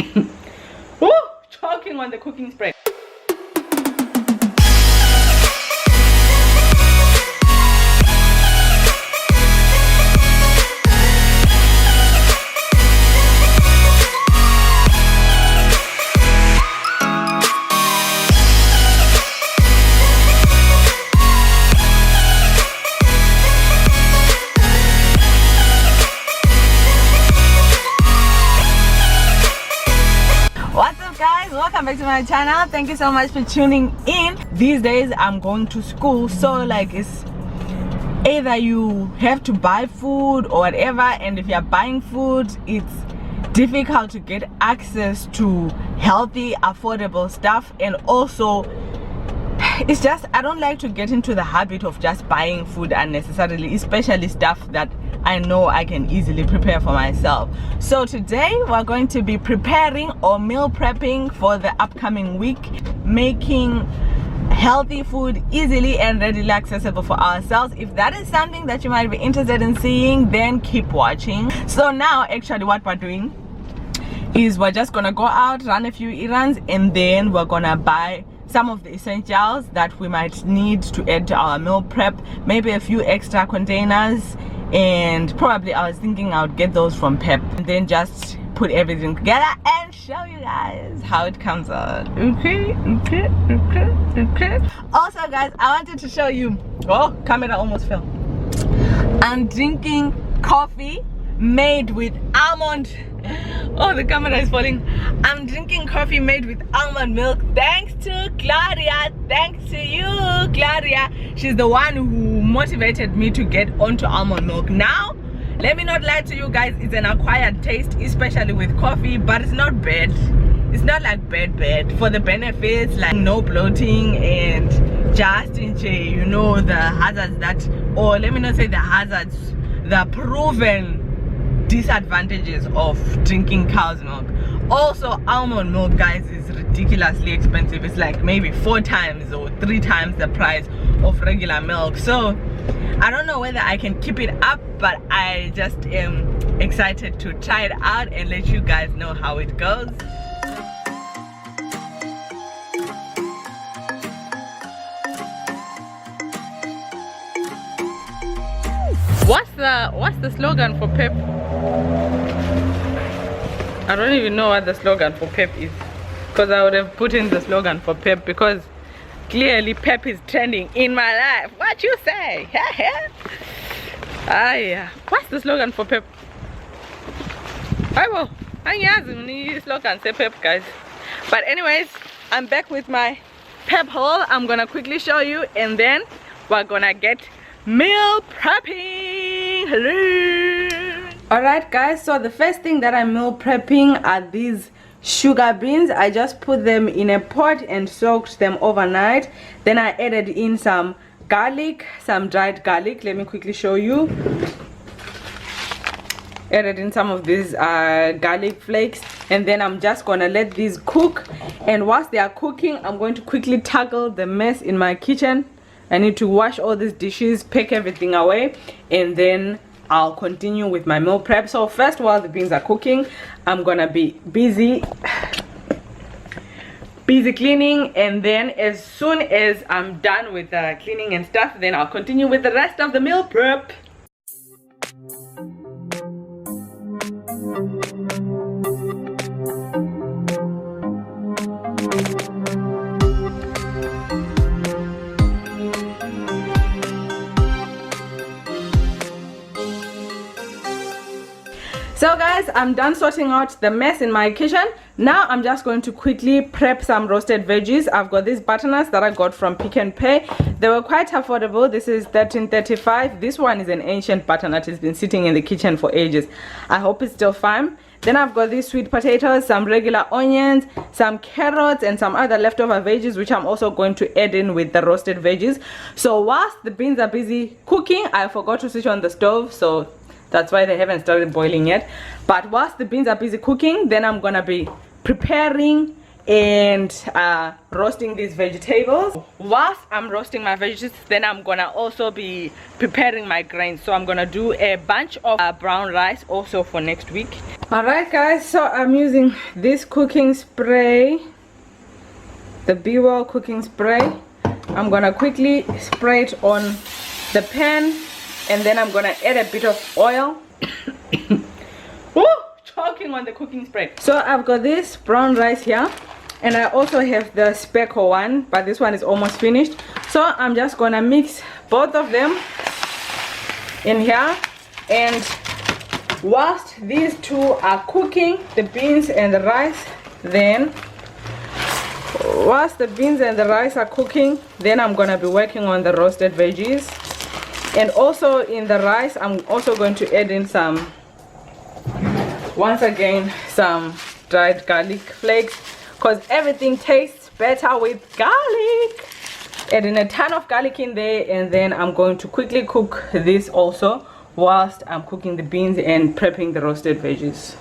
Woo! Choking on the cooking spray. Welcome back to my channel. Thank you so much for tuning in. These days I'm going to school, so like it's either you have to buy food or whatever, and if you're buying food it's difficult to get access to healthy, affordable stuff. And also it's just, I don't like to get into the habit of just buying food unnecessarily, especially stuff that I know I can easily prepare for myself. So today we're going to be preparing or meal prepping for the upcoming week, making healthy food easily and readily accessible for ourselves. If that is something that you might be interested in seeing, then keep watching. So now actually what we're doing is we're just gonna go out, run a few errands, and then we're gonna buy some of the essentials that we might need to add to our meal prep, maybe a few extra containers, and probably I was thinking I would get those from Pep, and then just put everything together and show you guys how it comes out. Okay. Also guys, I wanted to show you, oh, camera almost fell. I'm drinking coffee made with almond, oh, the camera is falling. I'm drinking coffee made with almond milk, thanks to Claudia. Thanks to you, Claudia. She's the one who motivated me to get onto almond milk. Now let me not lie to you guys, it's an acquired taste, especially with coffee, but it's not bad. It's not like bad for the benefits, like no bloating and just enjoy, you know, the hazards that, or let me not say the hazards, the proven disadvantages of drinking cow's milk. Also, almond milk, guys, is ridiculously expensive. It's like maybe 4 times or 3 times the price of regular milk. So I don't know whether I can keep it up, but I just am excited to try it out and let you guys know how it goes. What's the slogan for Pep? I don't even know what the slogan for Pep is, because I would have put in the slogan for Pep, because clearly Pep is trending in my life. What you say? Yeah. What's the slogan for Pep? I slogan say Pep, guys. But anyways, I'm back with my Pep haul. I'm gonna quickly show you, and then we're gonna get meal prepping. Hello. Alright guys, so the first thing that I'm meal prepping are these sugar beans. I just put them in a pot and soaked them overnight. Then I added in some garlic, some dried garlic. Let me quickly show you. Added in some of these garlic flakes, and then I'm just gonna let these cook. And whilst they are cooking, I'm going to quickly tackle the mess in my kitchen. I need to wash all these dishes, pack everything away, and then I'll continue with my meal prep. So first, while the beans are cooking, I'm gonna be busy cleaning, and then as soon as I'm done with the cleaning and stuff, then I'll continue with the rest of the meal prep. So guys, I'm done sorting out the mess in my kitchen. Now I'm just going to quickly prep some roasted veggies. I've got these butternuts that I got from Pick n Pay. They were quite affordable. This is $13.35. This one is an ancient butternut. It's been sitting in the kitchen for ages. I hope it's still fine. Then I've got these sweet potatoes, some regular onions, some carrots, and some other leftover veggies, which I'm also going to add in with the roasted veggies. So whilst the beans are busy cooking, I forgot to switch on the stove, so that's why they haven't started boiling yet. But whilst the beans are busy cooking, then I'm gonna be preparing and roasting these vegetables. Whilst I'm roasting my veggies, then I'm gonna also be preparing my grains. So I'm gonna do a bunch of brown rice also for next week. Alright guys, so I'm using this cooking spray, the Be Well cooking spray. I'm gonna quickly spray it on the pan, and then I'm gonna add a bit of oil. Woo! Choking on the cooking spray. So I've got this brown rice here, and I also have the speckle one, but this one is almost finished. So I'm just gonna mix both of them in here, and whilst these two are cooking, the beans and the rice, then whilst the beans and the rice are cooking, then I'm gonna be working on the roasted veggies. And also in the rice, I'm also going to add in some, once again, some dried garlic flakes, because everything tastes better with garlic. Adding a ton of garlic in there, and then I'm going to quickly cook this also whilst I'm cooking the beans and prepping the roasted veggies.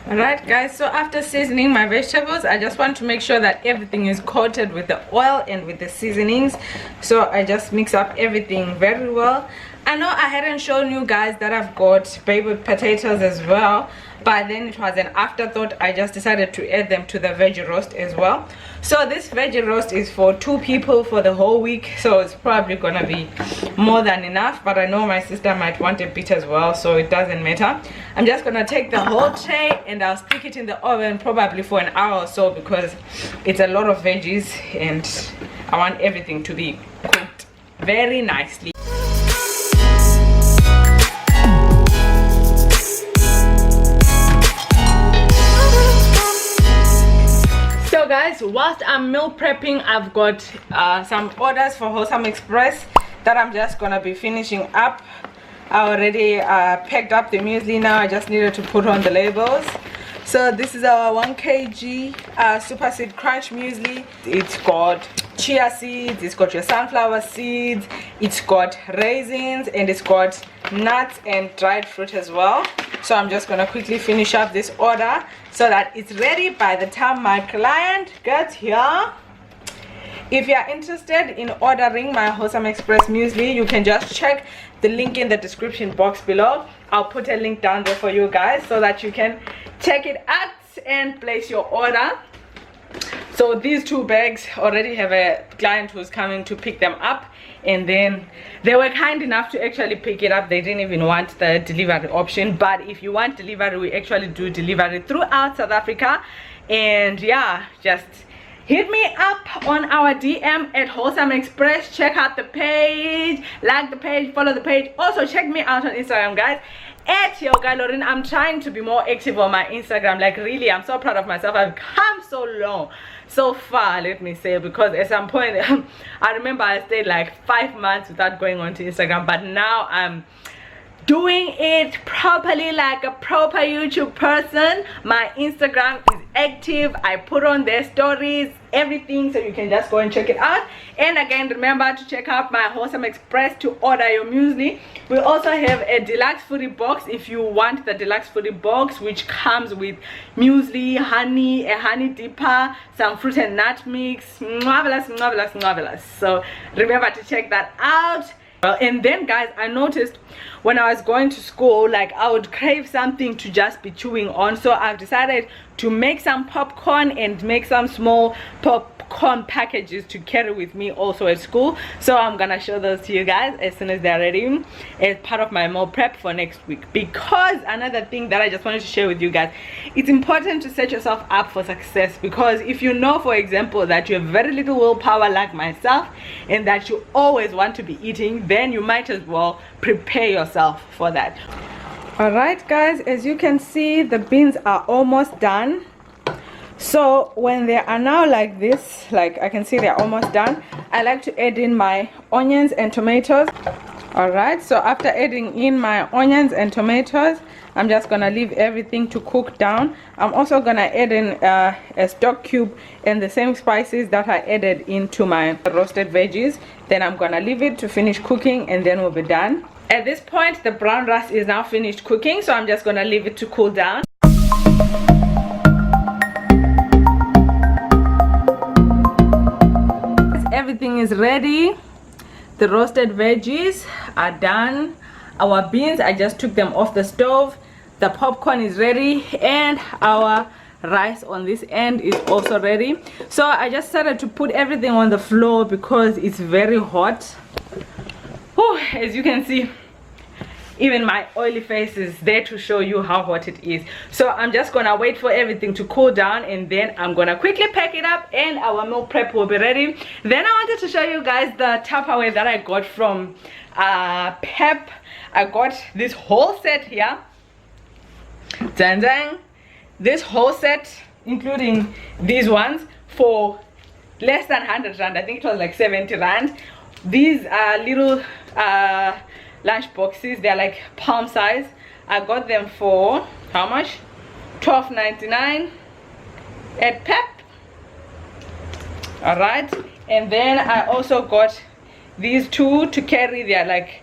Alright guys, so after seasoning my vegetables, I just want to make sure that everything is coated with the oil and with the seasonings. So I just mix up everything very well. I know I hadn't shown you guys that I've got baby potatoes as well, but then it was an afterthought. I just decided to add them to the veggie roast as well. So this veggie roast is for 2 people for the whole week, so it's probably gonna be more than enough, but I know my sister might want a bit as well, so it doesn't matter. I'm just gonna take the whole tray and I'll stick it in the oven probably for an hour or so, because it's a lot of veggies and I want everything to be cooked very nicely. Guys, whilst I'm meal prepping, I've got some orders for Wholesome Express that I'm just gonna be finishing up. I already packed up the muesli. Now I just needed to put on the labels. So this is our 1 kg super seed crunch muesli. It's got chia seeds, it's got your sunflower seeds, it's got raisins, and it's got nuts and dried fruit as well. So I'm just gonna quickly finish up this order so that it's ready by the time my client gets here. If you are interested in ordering my Wholesome Express muesli, you can just check the link in the description box below. I'll put a link down there for you guys so that you can check it out and place your order. So these 2 bags already have a client who's coming to pick them up, and then they were kind enough to actually pick it up. They didn't even want the delivery option, but if you want delivery, we actually do delivery throughout South Africa. And yeah, just hit me up on our DM at Wholesome Express. Check out the page, like the page, follow the page. Also check me out on Instagram, guys, at Yoga Lauren. I'm trying to be more active on my Instagram. Like, really, I'm so proud of myself. I've come so long, so far, let me say, because at some point I remember I stayed like 5 months without going onto Instagram, but now I'm doing it properly like a proper YouTube person. My Instagram is active. I put on their stories, everything, so you can just go and check it out. And again, remember to check out my Wholesome Express to order your muesli. We also have a deluxe foodie box if you want the deluxe foodie box, which comes with muesli, honey, a honey dipper, some fruit and nut mix. Marvelous. So remember to check that out. Well, and then guys, I noticed when I was going to school, like I would crave something to just be chewing on, so I've decided to make some popcorn and make some small popcorn packages to carry with me also at school. So I'm gonna show those to you guys as soon as they're ready as part of my meal prep for next week. Because another thing that I just wanted to share with you guys, it's important to set yourself up for success, because if you know, for example, that you have very little willpower like myself and that you always want to be eating, then you might as well prepare yourself for that. All right guys, as you can see, the beans are almost done. So when they are now like this, like I can see they're almost done, I like to add in my onions and tomatoes. All right, so after adding in my onions and tomatoes, I'm just gonna leave everything to cook down. I'm also gonna add in a stock cube and the same spices that I added into my roasted veggies. Then I'm gonna leave it to finish cooking and then we'll be done. At this point, the brown rice is now finished cooking, so I'm just gonna leave it to cool down. Everything is ready. The roasted veggies are done. Our beans, I just took them off the stove. The popcorn is ready, and our rice on this end is also ready. So I just started to put everything on the floor because it's very hot. Whew, as you can see, even my oily face is there to show you how hot it is. So I'm just gonna wait for everything to cool down, and then I'm gonna quickly pack it up and our meal prep will be ready. Then I wanted to show you guys the Tupperware that I got from Pep. I got this whole set here. Dang, dang. This whole set, including these ones, for less than 100 rand. I think it was like 70 rand. These are little lunch boxes. They're like palm size. I got them for how much? $12.99 at Pep. All right, and then I also got these two to carry. They're like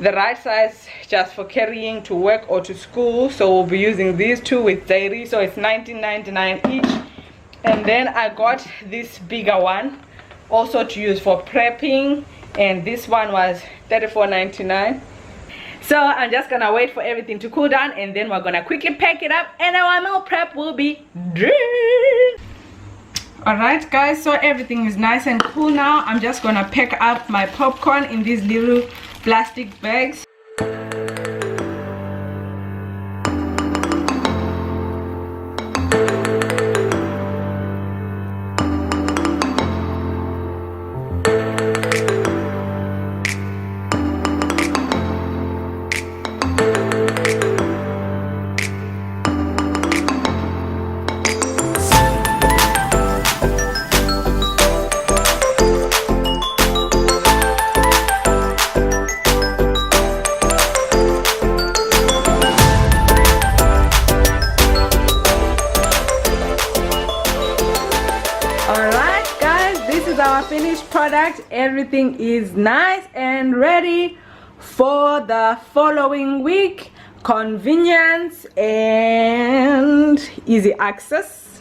the right size just for carrying to work or to school, so we'll be using these two with dairy, so it's $19.99 each. And then I got this bigger one also to use for prepping, and this one was $34.99. So I'm just gonna wait for everything to cool down, and then we're gonna quickly pack it up and our meal prep will be done. All right guys, so everything is nice and cool now. I'm just gonna pack up my popcorn in these little plastic bags. Our finished product. Everything is nice and ready for the following week. Convenience and easy access.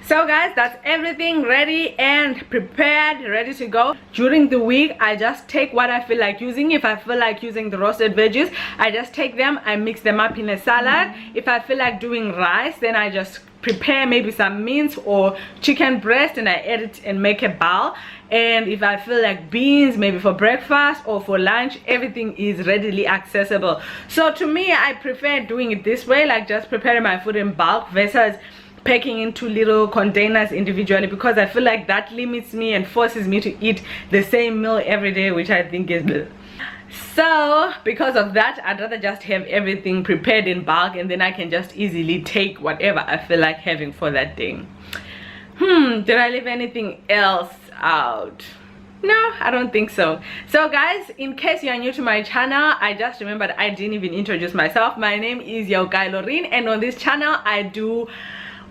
So guys, that's everything ready and prepared, ready to go. During the week, I just take what I feel like using. If I feel like using the roasted veggies, I just take them, I mix them up in a salad. If I feel like doing rice, then I just prepare maybe some mince or chicken breast and I add it and make a bowl. And if I feel like beans, maybe for breakfast or for lunch, everything is readily accessible. So to me, I prefer doing it this way, like just preparing my food in bulk versus packing into little containers individually, because I feel like that limits me and forces me to eat the same meal every day, which I think is bleh. So because of that, I'd rather just have everything prepared in bulk, and then I can just easily take whatever I feel like having for that day. Did I leave anything else out? No, I don't think so. So guys, in case you are new to my channel, I just remembered I didn't even introduce myself. My name is your guy Lorraine, and on this channel I do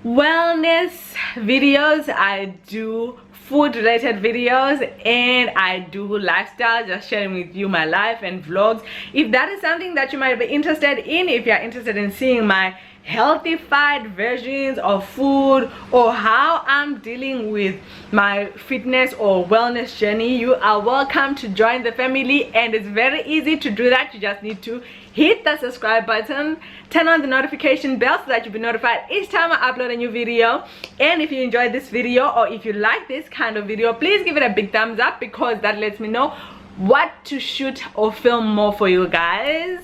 wellness videos, I do food related videos, and I do lifestyle, just sharing with you my life and vlogs. If that is something that you might be interested in, if you're interested in seeing my healthified versions of food or how I'm dealing with my fitness or wellness journey, you are welcome to join the family, and it's very easy to do that. You just need to hit the subscribe button, turn on the notification bell so that you'll be notified each time I upload a new video. And if you enjoyed this video, or if you like this kind of video, please give it a big thumbs up, because that lets me know what to shoot or film more for you guys.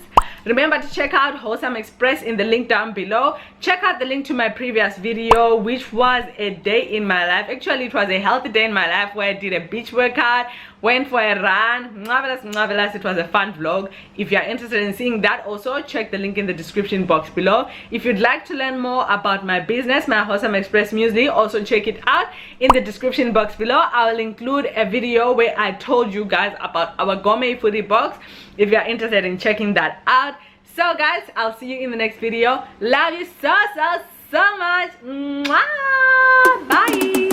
Remember to check out Wholesome Express in the link down below. Check out the link to my previous video, which was a day in my life. Actually, it was a healthy day in my life where I did a beach workout, went for a run. Marvelous. It was a fun vlog. If you're interested in seeing that, also check the link in the description box below. If you'd like to learn more about my business, my Wholesome Express muesli, also check it out in the description box below. I will include a video where I told you guys about our Gourmet Foodie Box, if you're interested in checking that out. So guys, I'll see you in the next video. Love you so much. Mwah! Bye.